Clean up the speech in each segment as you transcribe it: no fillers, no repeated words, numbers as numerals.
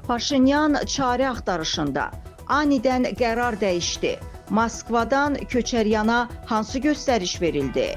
Paşinyan çarə axtarışında anidən qərar dəyişdi. Moskvadan Köçəryana hansı göstəriş verildi?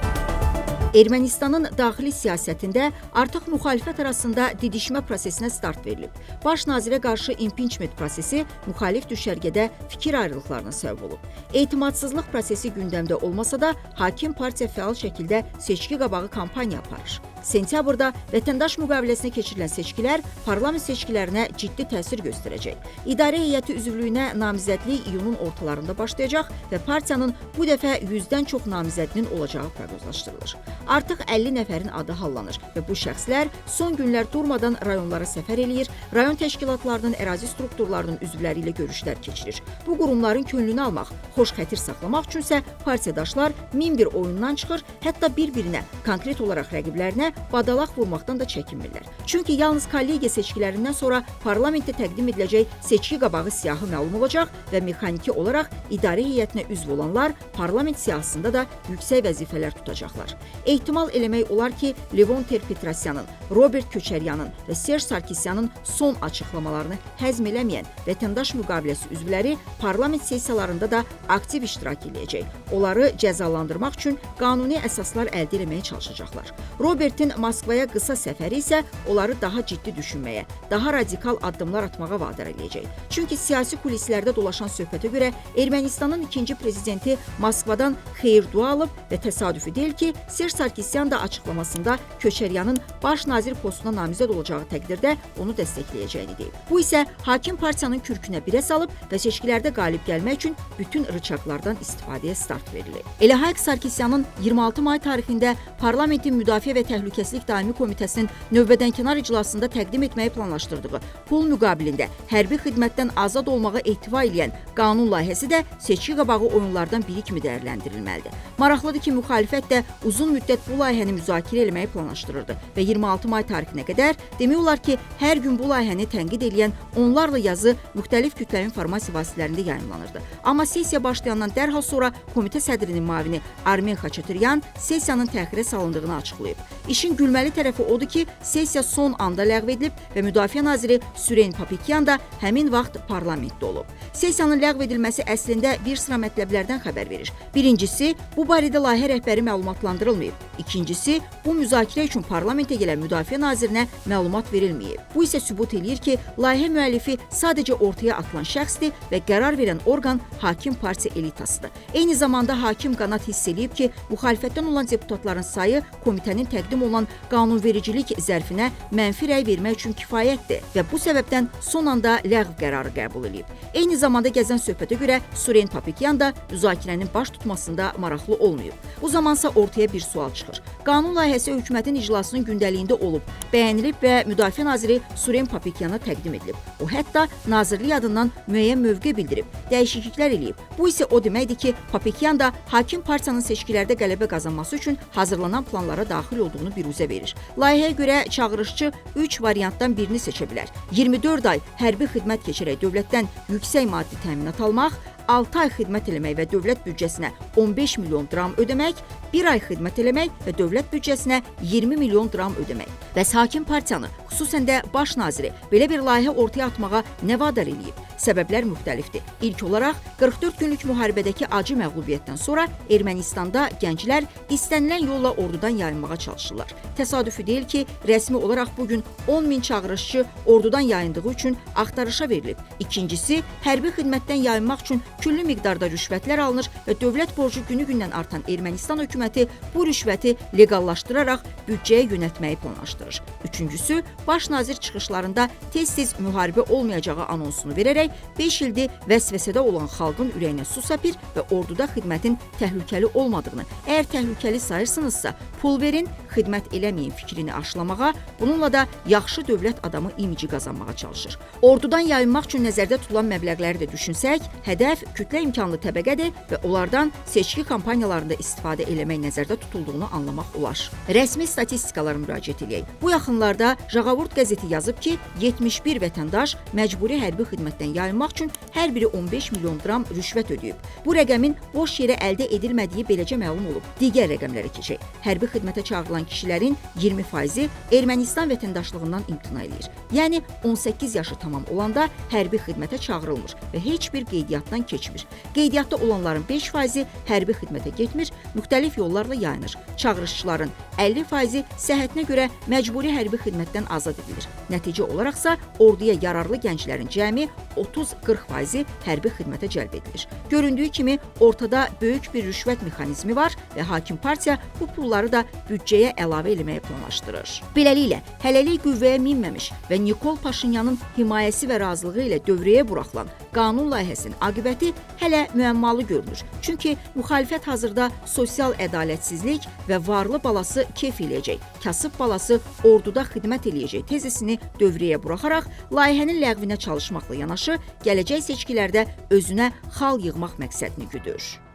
Ermənistanın daxili siyasətində artıq müxalifət arasında didişmə prosesinə start verilib. Baş nazirə qarşı impeachment prosesi müxalif düşərgədə fikir ayrılıqlarına səbəb olub. Etimadsızlıq prosesi gündəmdə olmasa da, hakim partiya fəal şəkildə seçki qabağı kampaniya aparır. Sentyabrda vətəndaş müqaviləsinə keçirilən seçkilər parlament seçkilərinə ciddi təsir göstərəcək. İdarə heyəti üzvlüyünə namizədlik iyunun ortalarında başlayacaq və partiyanın bu dəfə 100-dən çox namizədinin olacağı proqnozlaşdırılır. Artıq 50 nəfərin adı hallanır və bu şəxslər son günlər durmadan rayonlara səfər eləyir, rayon təşkilatlarının ərazi strukturlarının üzvləri ilə görüşlər keçirir. Bu qurumların könlünü almaq, xoş xətir saxlamaq üçünsə partiyadaşlar min bir oyundan çıxır, hətta bir-birinə, konkret olaraq rəqiblərinə badalaq vurmaqdan da çəkinmirlər. Çünki yalnız kollegiya seçkilərindən sonra parlamentdə təqdim ediləcək seçki qabağı siyahı məlum olacaq və mexaniki olaraq idarə heyətinə üzv olanlar parlament siyahısında da yüksək vəzifələr tutacaqlar. Ehtimal eləmək olar ki, Levon Ter-Petrosyanın, Robert Köçəryanın və Serj Sarkisyanın son açıqlamalarını həzm eləməyən vətəndaş müqaviləsi üzvləri parlament sessiyalarında da aktiv iştirak edəcək. Onları cəzalandırmaq üçün qanuni əsaslar əldə etməyə çalışacaqlar. Robertin Moskvaya qısa səfəri isə onları daha ciddi düşünməyə, daha radikal addımlar atmağa vadar edəcək. Çünki siyasi kulislərdə dolaşan söhbətə görə Ermənistanın ikinci prezidenti Moskvadan xeyir-dua alıb və təsadüfi deyil ki, Serj Sarkisyan da açıqlamasında Köçəryanın baş nazir postuna namizəd olacağı təqdirdə onu dəstəkləyəcəyini deyib. Bu isə hakim partiyanın kürkünə birə salıb və seçkilərdə qalib gəlmək üçün bütün rıçaqlardan istifadəyə start verilib. Elə Hayk Sarkisyanın 26 may tarixində parlamentin Müdafiə və Təhlükəsizlik Daimi Komitəsinin növbədənkənar iclasında təqdim etməyi planlaşdırdığı pul müqabilində hərbi xidmətdən azad olmağa ehtiva edən qanun layihəsi də seçki qabağı oyunlardan biri kimi dəyərləndirilməlidir. Maraqlıdır ki, müxalifət də uzun müddət bu layihəni müzakirə etməyi planlaşdırırdı və 26 may tarixinə qədər demək olar ki, hər gün bu layihəni tənqid edən onlarla yazı müxtəlif kütləvi informasiya vasitələrində yayımlanırdı. Amma sessiya başlayandan dərhal sonra komitə sədrinin müavini Armen Xaçaturyan sessiyanın təxirə salındığını açıqlayıb. İşin gülməli tərəfi odur ki, sessiya son anda ləğv edilib və Müdafiə naziri Suren Papikyan da həmin vaxt parlamentdə olub. Sessiyanın ləğv edilməsi əslində bir sıra mətləblərdən xəbər verir. Birincisi, bu barədə layihə rəhbəri məlumatlandırılmayıb. İkincisi, bu müzakirə üçün parlamentə gələn müdafiə nazirinə məlumat verilməyib. Bu isə sübut eləyir ki, layihə müəllifi sadəcə ortaya atılan şəxsdir və qərar verən orqan hakim partiya elitasıdır. Eyni zamanda hakim qanat hiss eləyib ki, müxalifətdən olan deputatların sayı komitənin təqdim olan qanunvericilik zərfinə mənfi rəy vermək üçün kifayətdir və bu səbəbdən son anda ləğv qərarı qəbul edib. Eyni zamanda gəzən söhbətə görə Suren Papikyan da müzakirənin baş tutmasında maraqlı olmayıb. Bu zamansa ortaya bir sual çıxır. Qanun layihəsi hökumətin iclasının gündəliyində olub, bəyənilib və Müdafiə naziri Suren Papikyana təqdim edilib. O hətta nazirlik adından müəyyən mövqe bildirib, dəyişikliklər eləyib. Bu isə o deməkdir ki, Papikyan da hakim partiyanın seçkilərdə qələbə qazanması üçün hazırlanan planlara daxil olduğunu biruzə verir. Layihəyə görə çağırışçı 3 variantdan birini seçə bilər. 24 ay hərbi xidmət keçərək dövlətdən yüksək maddi təminat almaq, 6 ay xidmət eləmək və dövlət büdcəsinə 15 milyon dram ödəmək, 1 ay xidmət eləmək və dövlət büdcəsinə 20 milyon dram ödəmək. Bəs hakim partiyanı, xüsusən də baş naziri belə bir layihə ortaya atmağa nə vadar eləyib? Səbəblər müxtəlifdir. İlk olaraq 44 günlük müharibədəki acı məğlubiyyətdən sonra Ermənistanda gənclər istənilən yolla ordudan yayınmağa çalışırlar. Təsadüfi deyil ki, rəsmi olaraq bugün 10 min çağırışçı ordudan yayındığı üçün axtarışa verilib. İkincisi, hərbi xidmətdən yayınmaq üçün küllü miqdarda rüşvətlər alınır və dövlət borcu günü-gündən artan Ermənistan hökuməti bu rüşvəti legallaşdıraraq büdcəyə yönəltməyi planlaşdırır. Üçüncüsü, baş nazir çıxışlarında tez-tez müharibə olmayacağı anonsunu verərək 5 ildir vəsvəsədə olan xalqın ürəyinə su səpir və orduda xidmətin təhlükəli olmadığını, əgər təhlükəli sayırsınızsa, pul verin, xidmət eləməyin fikrini aşılamağa, bununla da yaxşı dövlət adamı imici qazanmağa çalışır. Ordudan yayınmaq üçün nəzərdə tutulan məbləğləri də düşünsək, hədəf kütlə imkanlı təbəqədir və onlardan seçki kampaniyalarında istifadə eləmək nəzərdə tutulduğunu anlamaq olar. Rəsmi statistikalara müraciət edək. Bu yaxınlarda Jağavurt qəzeti yazıb ki, 71 vətəndaş məcburi hərbi xidmətdən yayınmaq üçün hər biri 15 milyon dram rüşvət ödəyib. Bu rəqəmin boş yerə əldə edilmədiyi beləcə məlum olub. Digər rəqəmlərə keçək. Hərbi xidmətə çağırılan kişilərin 20%-i Ermənistan vətəndaşlığından imtina edir. Yəni 18 yaşı tamam olanda hərbi xidmətə çağırılmır və heç bir qeydiyyatdan keçmir. Qeydiyyatda olanların 5%-i hərbi xidmətə getmir, müxtəlif yollarla yayınır. Çağırışçıların 50%-i səhhətinə görə məcburi hərbi xidmətdən azad edilir. Nəticə olaraqsa orduya yararlı gənclərin cəmi 30-40%-i hərbi xidmətə cəlb edilir. Göründüyü kimi ortada böyük bir rüşvət mexanizmi var və hakim partiya bu pulları da büdcəyə əlavə etməyə planlaşdırır. Beləliklə, hələlik qüvvəyə minməmiş və Nikol Paşinyanın himayəsi və razılığı ilə dövrəyə buraxılan qanun layihəsinin aqibəti hələ müəmmalı görünür. Çünki müxalifət hazırda sosial ədalətsizlik və varlı balası kef eləyəcək, kasıb balası orduda xidmət eləyəcək tezisini dövrəyə buraxaraq layihənin ləğvinə çalışmaqla yanaşı, gələcək seçkilərdə özünə xal yığmaq məqsədini güdür.